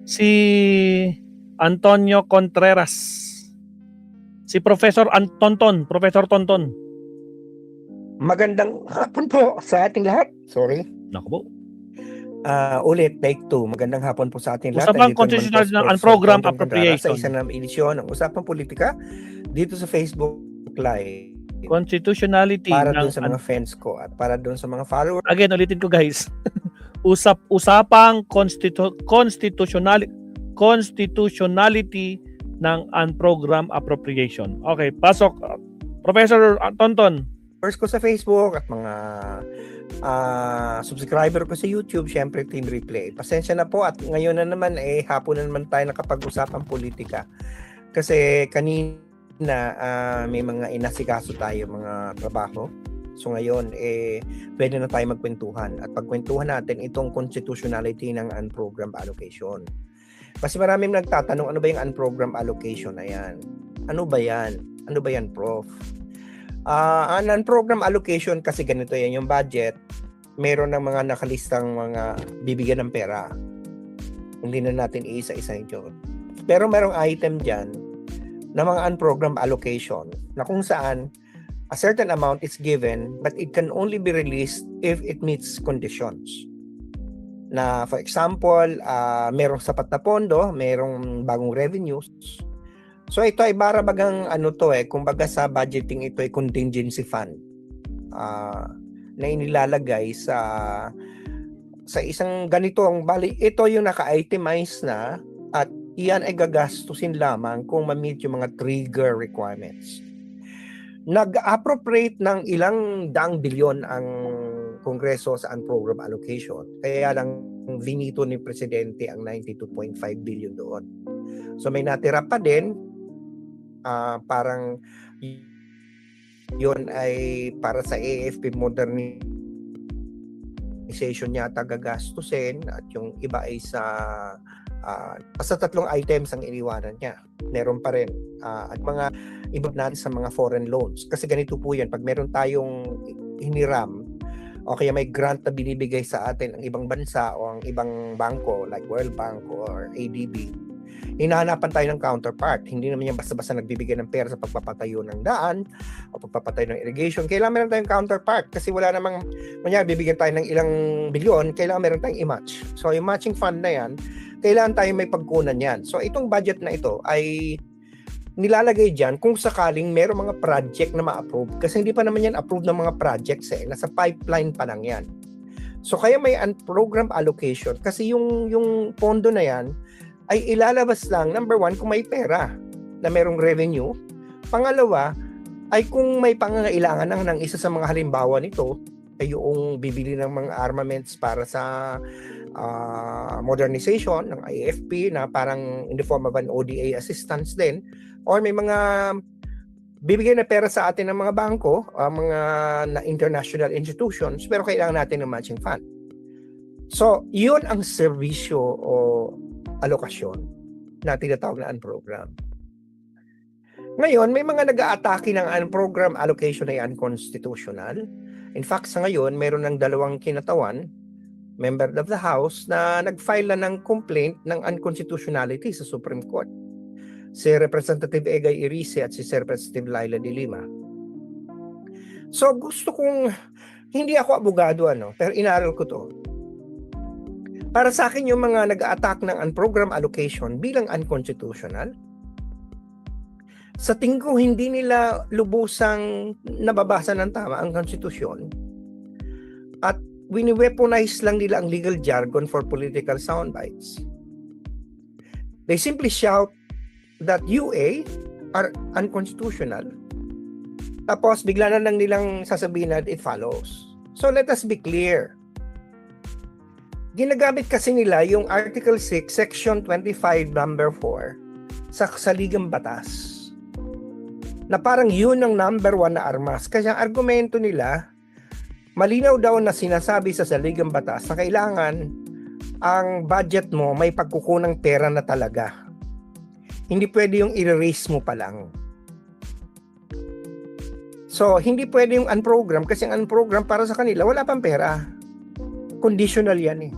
Si Antonio Contreras. Si Professor Tonton. Professor Tonton. Magandang hapon po sa ating lahat. Sorry. Naku po. Ulit, take two. Magandang hapon po sa ating lahat. Usapang Nandito naman po constitutional si ng Professor program Tonton Contreras sa appropriation. isang edisyon ng Usapang Politika dito sa Facebook Live. Constitutionality Para ng doon sa mga fans ko at para doon sa mga followers. Again, ulitin ko guys. Usapang constitutionality ng unprogram appropriation. Okay, pasok. Professor Tonton. First ko sa Facebook at mga subscriber ko sa YouTube, syempre Team Replay. Pasensya na po at ngayon na naman hapon na naman tayo nakapag-usapang politika. Kasi kanina may mga inasikaso tayo mga trabaho. So ngayon pwede na tayo magkwentuhan at pagkwentuhan natin itong constitutionality ng unprogrammed allocation. Kasi maraming nagtatanong ano ba yung unprogrammed allocation na yan? Ano ba yan? Ano ba yan, Prof? Ang unprogrammed allocation kasi ganito yan, yung budget, meron ng mga nakalistang mga bibigyan ng pera. Hindi na natin isa-isahin yun. Pero merong item dyan na mga unprogrammed allocation na kung saan a certain amount is given but it can only be released if it meets conditions. Na for example, merong sapat na pondo, merong bagong revenues. So ito ay barabagang kumbaga sa budgeting ito ay contingency fund na inilalagay sa isang ganitong bali. Ito yung naka-itemize na at iyan ay gagastusin lamang kung ma-meet yung mga trigger requirements. Nag-appropriate ng ilang daang bilyon ang Kongreso sa unprogrammed allocation. Kaya lang vinito ni Presidente ang 92.5 billion doon. So may natira pa din, parang yun ay para sa AFP modernization yata gagastusin at yung iba ay sa tatlong items ang iniwanan niya. Meron pa rin at mga iba natin sa mga foreign loans. Kasi ganito po yan, pag meron tayong hiniram o kaya may grant na binibigay sa atin ang ibang bansa o ang ibang bangko like World Bank or ADB, hinahanapan tayo ng counterpart. Hindi naman yan basta-basta nagbibigay ng pera sa pagpapatayo ng daan o pagpapatayo ng irrigation. Kailangan meron tayong counterpart kasi wala namang, bibigyan tayo ng ilang bilyon, kailangan meron tayong i-match. So yung matching fund na yan, kailangan tayo may pagkunan yan. So itong budget na ito ay nilalagay dyan kung sakaling meron mga project na ma-approve. Kasi hindi pa naman yan approved ng mga projects nasa pipeline pa lang yan. So kaya may unprogrammed allocation kasi yung pondo na yan ay ilalabas lang, number one, kung may pera na merong revenue. Pangalawa, ay kung may pangangailangan ng isa sa mga halimbawa nito ay yung bibili ng mga armaments para sa modernization ng IFP na parang in the form of an ODA assistance din, or may mga bibigyan na pera sa atin ng mga bangko, mga na international institutions, pero kailangan natin ng matching fund. So, yun ang serbisyo o alokasyon na tinatawag na unprogrammed. Ngayon, may mga nag-aatake ng unprogrammed allocation ay unconstitutional. In fact, sa ngayon, meron ng dalawang kinatawan, member of the House, na nag-file na ng complaint ng unconstitutionality sa Supreme Court. Si Representative Egay Irice at si Representative Laila de Lima. So, gusto kong, hindi ako abogado, pero inaral ko to. Para sa akin, yung mga nag-a-attack ng unprogrammed allocation bilang unconstitutional, sa tingin ko hindi nila lubusang nababasa ng tama ang konstitusyon at wini-weaponize lang nila ang legal jargon for political soundbites. They simply shout that UA are unconstitutional. Tapos bigla na lang nilang sasabihin na it follows. So let us be clear. Ginagamit kasi nila yung Article 6, Section 25, number 4 sa saligang batas. Na parang yun ang number 1 na armas. Kasi ang argumento nila, malinaw daw na sinasabi sa saligang batas na kailangan ang budget mo may pagkukunang pera na talaga. Hindi pwede yung i-erase mo pa lang. So, hindi pwede yung unprogram kasi ang unprogram para sa kanila, wala pang pera. Conditional yan eh.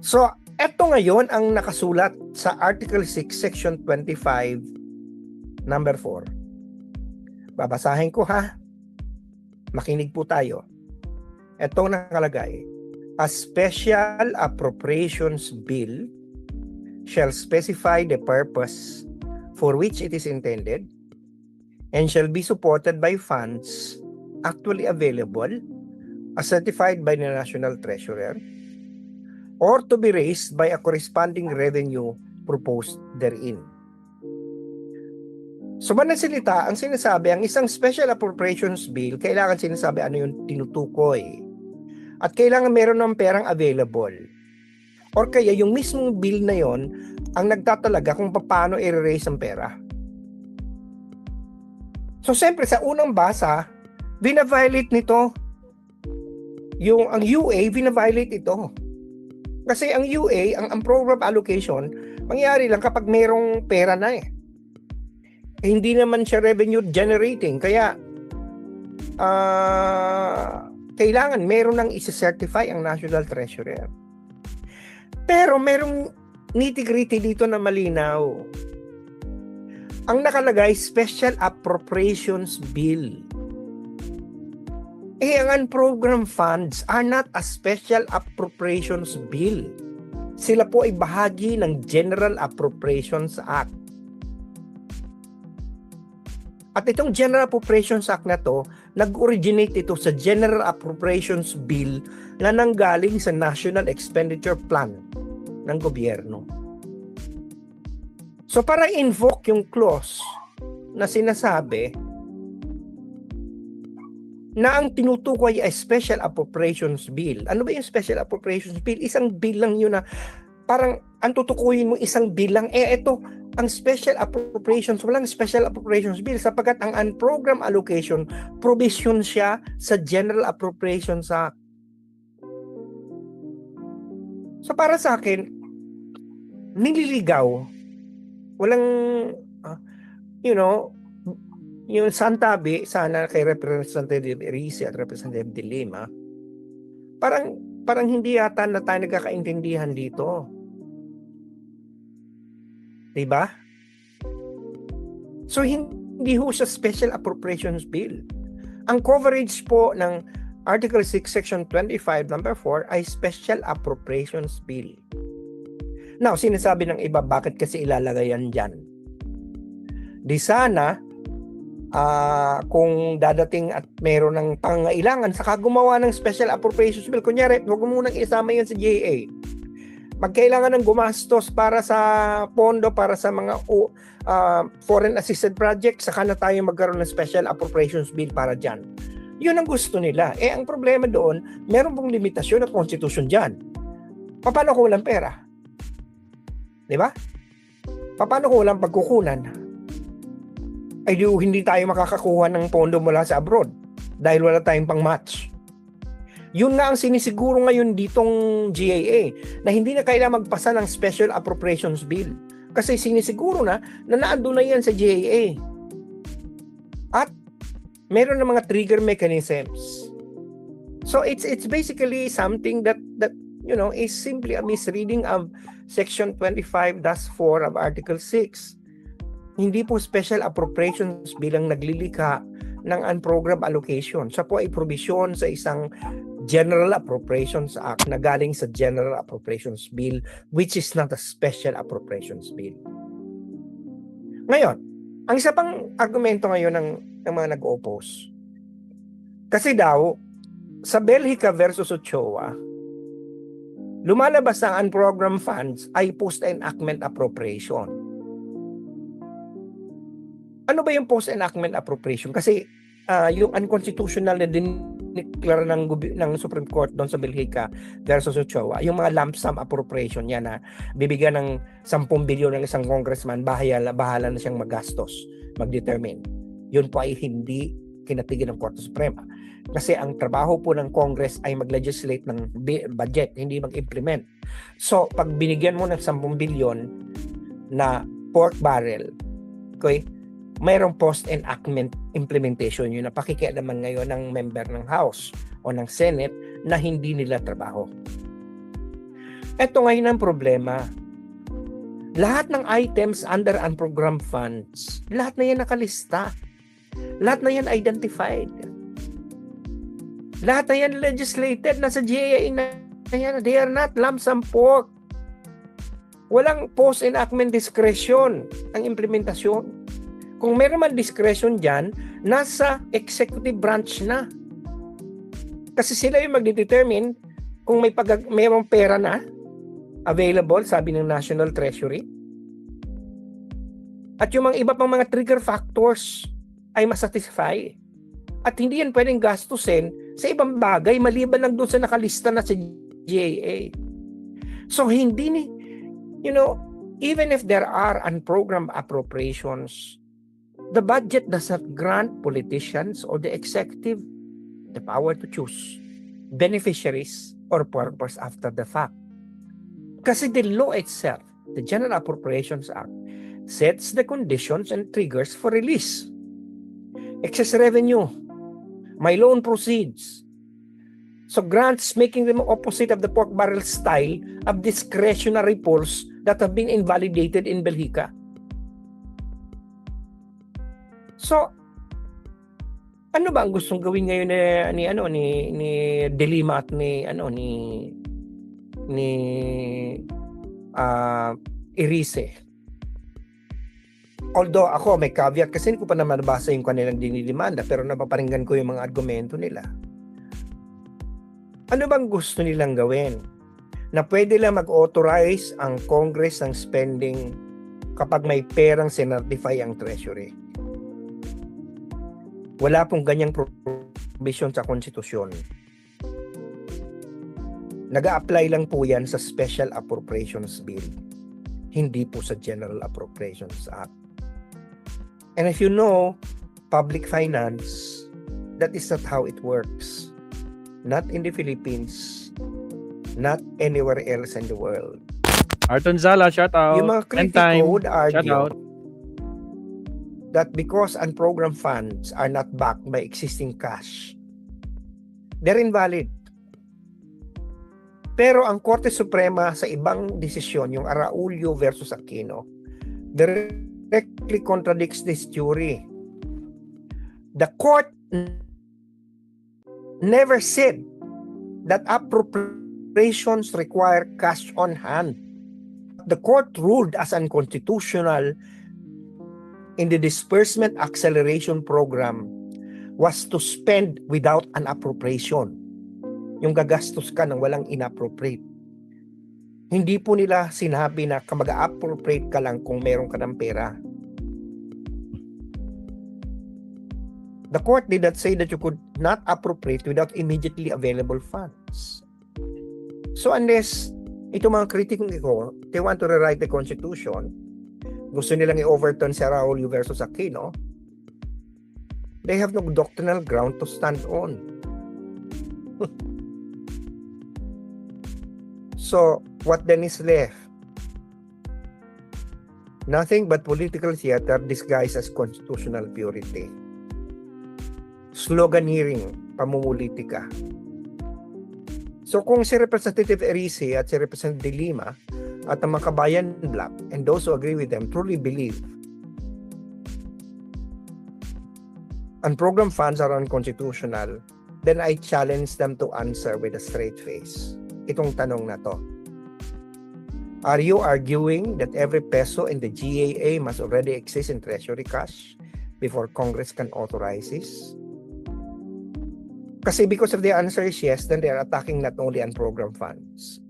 So, Ito ngayon ang nakasulat sa Article 6, Section 25, number 4. Babasahin ko ha. Makinig po tayo. Ito nakalagay. A special appropriations bill shall specify the purpose for which it is intended and shall be supported by funds actually available as certified by the National Treasurer or to be raised by a corresponding revenue proposed therein. So manasalita, ang sinasabi, ang isang special appropriations bill, kailangan sinasabi ano yung tinutukoy. At kailangan meron ng perang available. Or kaya yung mismong bill na yon ang nagtatalaga kung paano i-raise ang pera. So siyempre sa unang basa, bina-violate nito. Ang UA, bina-violate ito. Kasi ang UA, ang program allocation, mangyari lang kapag merong pera na eh. Hindi naman siya revenue generating. Kaya, kailangan meron nang isi-certify ang National Treasurer. Pero merong nitty-gritty dito na malinaw. Ang nakalagay, Special Appropriations Bill. Ang unprogrammed funds are not a Special Appropriations Bill. Sila po ay bahagi ng General Appropriations Act. At itong General Appropriations Act na to, nag-originate ito sa General Appropriations Bill na nanggaling sa National Expenditure Plan ng gobyerno. So para invoke yung clause na sinasabi na ang tinutukoy ay Special Appropriations Bill. Ano ba yung Special Appropriations Bill? Isang bill lang yun na parang ang tutukuyin mo isang bill lang. Ito, ang Special Appropriations, walang Special Appropriations Bill sapagkat ang unprogrammed allocation, provision siya sa General Appropriations Act. So para sa akin, nililigaw. Walang, yung santabi, sana kay Representative Erice at Representative De Lima, parang hindi yata na tayo nagkakaintindihan dito. Diba? So, hindi ho siya Special Appropriations Bill. Ang coverage po ng Article 6, Section 25, number 4 ay Special Appropriations Bill. Now, sinasabi ng iba, bakit kasi ilalagay yan dyan? Di sana, kung dadating at meron ng pangailangan, saka gumawa ng Special Appropriations Bill. Kunyari, huwag mo munang isama yan sa GAA. Magkailangan ng gumastos para sa pondo, para sa mga foreign assisted projects, saka na tayo magkaroon ng Special Appropriations Bill para dyan. Yun ang gusto nila. Ang problema doon, meron pong limitasyon at constitution dyan. Paano kung walang pera? Diba? Paano kung walang pagkukunan? Ay hindi tayo makakakuha ng pondo mula sa abroad dahil wala tayong pang-match. Yun nga ang sinisiguro ngayon ditong GAA na hindi na kailangan magpasa ng Special Appropriations Bill kasi sinisiguro na naandun na yan sa GAA. At meron na mga trigger mechanisms. So it's basically something that is simply a misreading of Section 25-4 of Article 6. Hindi po Special Appropriations bilang naglilika ng unprogrammed allocation. Siya po ay provision sa isang General Appropriations Act na galing sa General Appropriations Bill, which is not a Special Appropriations Bill. Ngayon, ang isa pang argumento ngayon ng mga nag-oppose. Kasi daw, sa Belgica versus Ochoa, lumalabas ang unprogrammed funds ay post-enactment appropriation. Ano ba yung post-enactment appropriation? Kasi yung unconstitutional na diniklara ng Supreme Court doon sa Belgica versus Ochoa, yung mga lump sum appropriation niya na bibigyan ng 10 bilyon ng isang congressman, bahala na siyang magastos, mag-determine. Yun po ay hindi kinatigil ng Korte Suprema. Kasi ang trabaho po ng Congress ay mag-legislate ng budget, hindi mag-implement. So, pag binigyan mo ng 10 bilyon na pork barrel, okay, mayroong post-enactment implementation yun na pakikialaman ngayon ng member ng House o ng Senate na hindi nila trabaho. Ito ngayon ang problema. Lahat ng items under unprogrammed funds, lahat na yan nakalista. Lahat na yan identified. Lahat na yan legislated. Nasa GAA na yan. They are not lump sum pork. Walang post-enactment discretion ang implementasyon. Kung meron man discretion dyan, nasa executive branch na. Kasi sila yung magdedetermine kung mayroong pera na available, sabi ng National Treasury. At yung mga iba pang mga trigger factors ay masatisfy. At hindi yan pwedeng gastusin sa ibang bagay maliban lang doon sa nakalista na sa GAA. So hindi even if there are unprogrammed appropriations, the budget does not grant politicians or the executive the power to choose beneficiaries or purpose after the fact. Kasi the law itself, the General Appropriations Act, sets the conditions and triggers for release. Excess revenue, my loan proceeds. So grants making them opposite of the pork barrel style of discretionary pools that have been invalidated in Belgica. So, ano ba ang gustong gawin ngayon ni De Lima at ni Erice? Although ako may caveat kasi hindi ko pa naman nabasa yung kanilang dinidemanda, pero napaparinggan ko yung mga argumento nila. Ano bang gusto nilang gawin? Na pwede lang mag-authorize ang Congress ng spending kapag may perang sinertify ang Treasury. Wala pong ganyang provision sa konstitusyon. Nag-a-apply lang po yan sa Special Appropriations Bill, hindi po sa General Appropriations Act. And if you know public finance, that is not how it works. Not in the Philippines, not anywhere else in the world. Arton Zala, shout out. Yung mga critics would shout argue out. that because unprogrammed funds are not backed by existing cash, they're invalid. Pero ang Korte Suprema sa ibang desisyon, yung Araulio versus Aquino, directly contradicts this theory. The court never said that appropriations require cash on hand. The court ruled as unconstitutional in the disbursement acceleration program was to spend without an appropriation. Yung gagastos ka nang walang inappropriate. Hindi po nila sinabi na mag-appropriate ka lang kung meron ka ng pera. The court did not say that you could not appropriate without immediately available funds. So unless itong mga kritikong ito, they want to rewrite the Constitution, gusto nilang i-overturn si Araulio versus Aquino, they have no doctrinal ground to stand on. So, what then is left? Nothing but political theater disguised as constitutional purity. Sloganeering, pamumulitika. So, kung si Representative Erice at si Representative De Lima at ang mga kabayan Black and those who agree with them truly believe unprogrammed funds are unconstitutional, then I challenge them to answer with a straight face itong tanong na to. Are you arguing that every peso in the GAA must already exist in treasury cash before Congress can authorize this? Kasi because if the answer is yes, then they are attacking not only unprogrammed funds,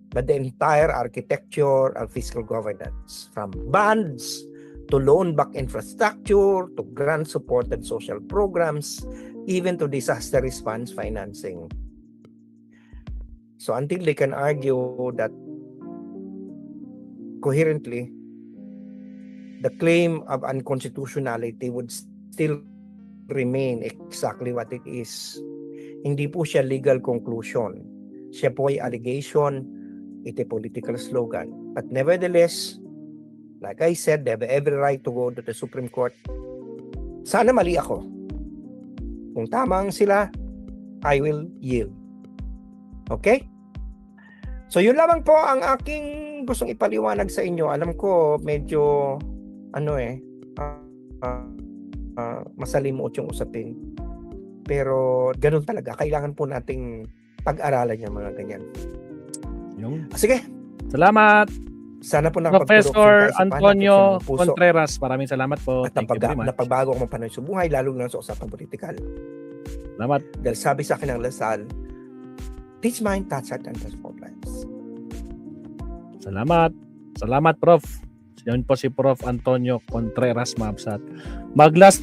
but the entire architecture of fiscal governance, from bonds to loan-back infrastructure to grant-supported social programs, even to disaster response financing. So until they can argue that coherently, the claim of unconstitutionality would still remain exactly what it is. Hindi po siya legal conclusion. Siya po ay allegation, ito political slogan. But nevertheless, like I said, they have every right to go to the Supreme Court. Sana mali ako. Kung tama ang sila, I will yield. Okay? So yun lamang po ang aking gustong ipaliwanag sa inyo. Alam ko medyo masalimuot yung usapin. Pero ganun talaga. Kailangan po nating pag-aralan yung mga ganyan. Yung Sige, salamat, sana po nakapagturo Professor sa kaisipan, Antonio ng puso, Contreras. Maraming salamat po. at Thank you very much. napagbago ang panahon sa buhay, lalo na sa usapang politikal. Salamat. Dahil sabi sa akin ng Lasal, teach mind, touch heart, and transform lives. Salamat. Salamat, Prof. Yan po si Prof. Antonio Contreras, Mabsat. Maglast